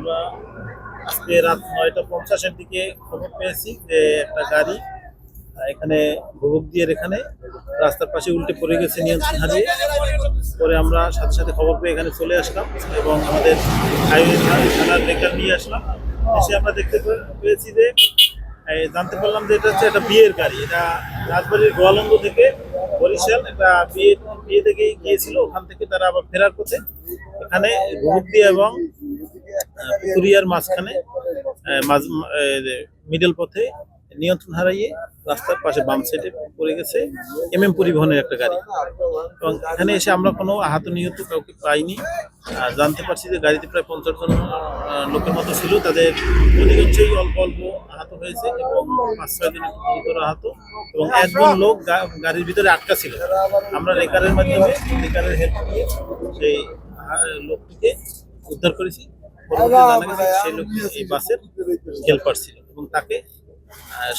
আমরা আজকে রাত ৯:৫০-এর দিকে খবর পেয়েছি যে একটা গাড়ি এখানে ভবুগদিয়ার এখানে রাস্তার পাশে উল্টে পড়ে গেছে নিয়ন্ত্রণ হারিয়ে। পরে আমরা সাথে সাথে খবর পেয়ে এখানে চলে আসলাম এবং আমাদের হাইওয়ে থানার রেকার নিয়ে আসলাম। এসে আমরা দেখতে পেয়েছি যে জানতে পারলাম যে এটা হচ্ছে একটা বিয়ের গাড়ি। এটা রাজবাড়ির গোয়ালন্দ থেকে বরিশাল একটা বিয়ে থেকে গিয়েছিল। ওখান থেকে তারা আবার ফেরার পথে এখানে ভবুগদিয়া এবং পুকুরিয়ার মাঝখানে মিডল পথে নিয়ন্ত্রণ হারিয়ে রাস্তার পাশে বাম সাইডে পড়ে গেছে পরিবহনের একটা গাড়ি। এবং এখানে এসে আমরা কোনো আহত নিহত কাউকে পাইনি। আর জানতে পারছি যে গাড়িতে প্রায় 50 জন লোকের মতো ছিল, তাদের অধিকাংশই অল্প অল্প আহত হয়েছে এবং 5-6 জন গুরুতর আহত এবং একজন লোক গাড়ির ভিতরে আটকা ছিল। আমরা রেকারের মাধ্যমে রেকারের হেল্প নিয়ে সেই লোকটিকে উদ্ধার করেছি। জানা গেছে সেই লোকটি এই বাসের হেল্পার ছিল এবং তাকে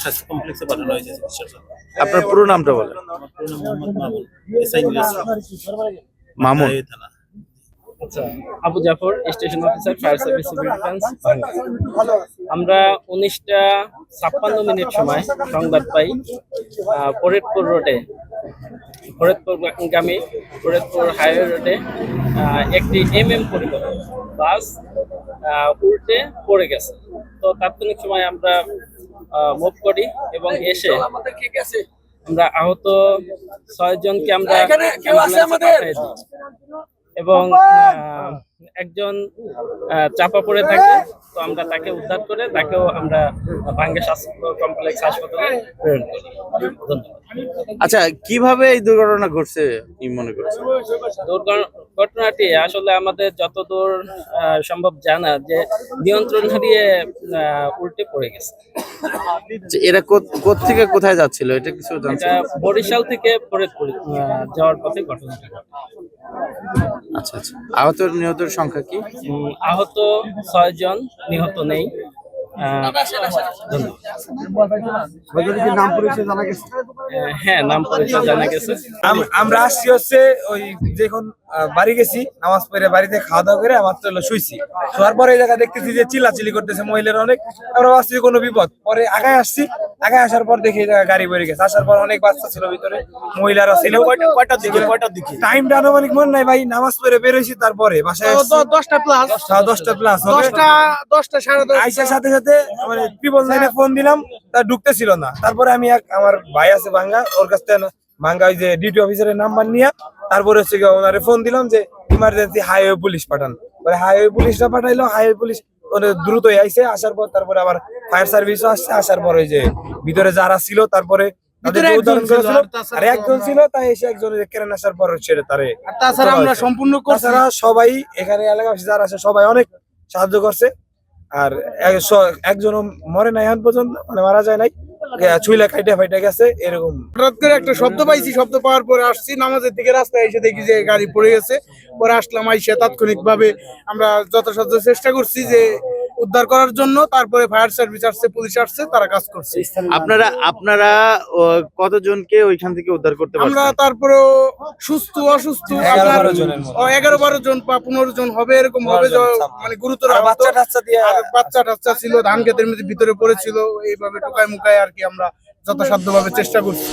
স্বাস্থ্য কমপ্লেক্সে পাঠানো হয়েছে চিকিৎসার জন্য। আপনার পুরো নামটা বলেন। আমার পুরো নাম মোহাম্মদ মামুন, এসআই মামুন। থানা। আচ্ছা, Abu Jafar, station officer, fire service, civil defence. আমরা 19:56 সময় সংবাদ পাই ফরিদপুর রোডে, ফরিদপুরগামী ফরিদপুর হাইওয়ে রোডে একটি পরিবহন বাস উল্টে পড়ে গেছে। তো তাৎক্ষণিক সময় আমরা মুভ করি এবং এসে আমরা আহত 6 জনকে আমরা পাঠিয়ে দিই এবং একজন চাপা পড়ে থাকে। তো আমরা তাকে উদ্ধার করে তাকেও আমরা ভাঙ্গা স্বাস্থ্য কমপ্লেক্স হাসপাতালে প্রেরণ করি। ধন্যবাদ। আচ্ছা, কিভাবে এই দুর্ঘটনা ঘটছে কি মনে করছেন? ঘটনাটি আসলে আমাদের যতদূর সম্ভব জানা যে নিয়ন্ত্রণ হারিয়ে উল্টে পড়ে গেছে। এরা কোত্থেকে কোথায় যাচ্ছিল এটা কিছু জানছেন? বরিশাল থেকে ফরিদপুর যাওয়ার পথে ঘটনাটা ঘটে। আচ্ছা আচ্ছা, আহত নিহতের সংখ্যা কি? আহত 6 জন, নিহত নেই। হ্যাঁ, নাম পরিচয় জানা গেছে। আমরা আসছি হচ্ছে ওই যখন বাড়ি গেছি, নামাজ পড়ে বাড়িতে খাওয়া দাওয়া করে আমার তো শুইছি। শোয়ার পরে এই জায়গা দেখতেছি যে চিল্লাচিল্লি করতেছে মহিলারা অনেক। আমরা ভাবছি কোনো বিপদ। পরে আগায় আসছি, আগায় আসার পর দেখি এই জায়গায় গাড়ি বেড়ে গেছে। আসার পর অনেক বাচ্চা ছিল ভিতরে, মহিলারা ছিল। কয়টার দিকে টাইমটা আনুমানিক মনে নাই ভাই, নামাজ পড়ে বেরোইছি। তারপরে বাসায় 10টা প্লাস 10টা সাড়ে 10 আইসার সাথে সাথে মানে ট্রিপল লাইনে ফোন দিলাম, তা ঢুকতেছিল না। তারপরে আমি আমার ভাই আছে ভাঙ্গা, ওর কাছ থেকে ভাঙ্গা ওই যে ডিউটি অফিসারের নাম্বার নিয়ে তারপরে হচ্ছে ওনারে ফোন দিলাম যে ইমার্জেন্সি হাইওয়ে পুলিশ পাঠান। পরে হাইওয়ে পুলিশরা পাঠাইলো, হাইওয়ে পুলিশ দ্রুতই আইসে। আসার পর তারপরে আবার ফায়ার সার্ভিসও আসছে। আসার পর ওই যে ভিতরে যারা ছিল তারপরে আর একজন ছিল, তাই এসে একজনের কেরান আসার পর ছেড়ে তারে। তাছাড়া আমরা সম্পূর্ণ তাছাড়া সবাই এখানে এলাকাবাসী যারা আছে সবাই অনেক সাহায্য করছে। আর একজনও মরে নাই এখন পর্যন্ত, মানে মারা যায় নাই, ছুইলা খাইটে ফাইটে গেছে এরকম। হঠাৎ করে একটা শব্দ পাইছি, শব্দ পাওয়ার পরে আসছি নামাজের দিকে, রাস্তায় এসে দেখি যে গাড়ি পড়ে গেছে। পরে আসলাম, আইসা তাৎক্ষণিক ভাবে আমরা যথাসাধ্য চেষ্টা করছি যে উদ্ধার করার জন্য। তারপরে ফায়ার সার্ভিস আসছে, পুলিশ আসছে, তারা কাজ করছে। আপনারা কতজনকে ওইখান থেকে উদ্ধার করতে পারছেন? আমরা তারপরে সুস্থ অসুস্থ 11-12 জন বা 15 জন হবে, এরকম হবে। মানে গুরুতর বাচ্চা টাচ্চা ছিল, ধান ক্ষেতের ভিতরে পড়েছিল। এইভাবে টোকায় মুকায় আর কি আমরা যথাসাধ্য ভাবে চেষ্টা করছি।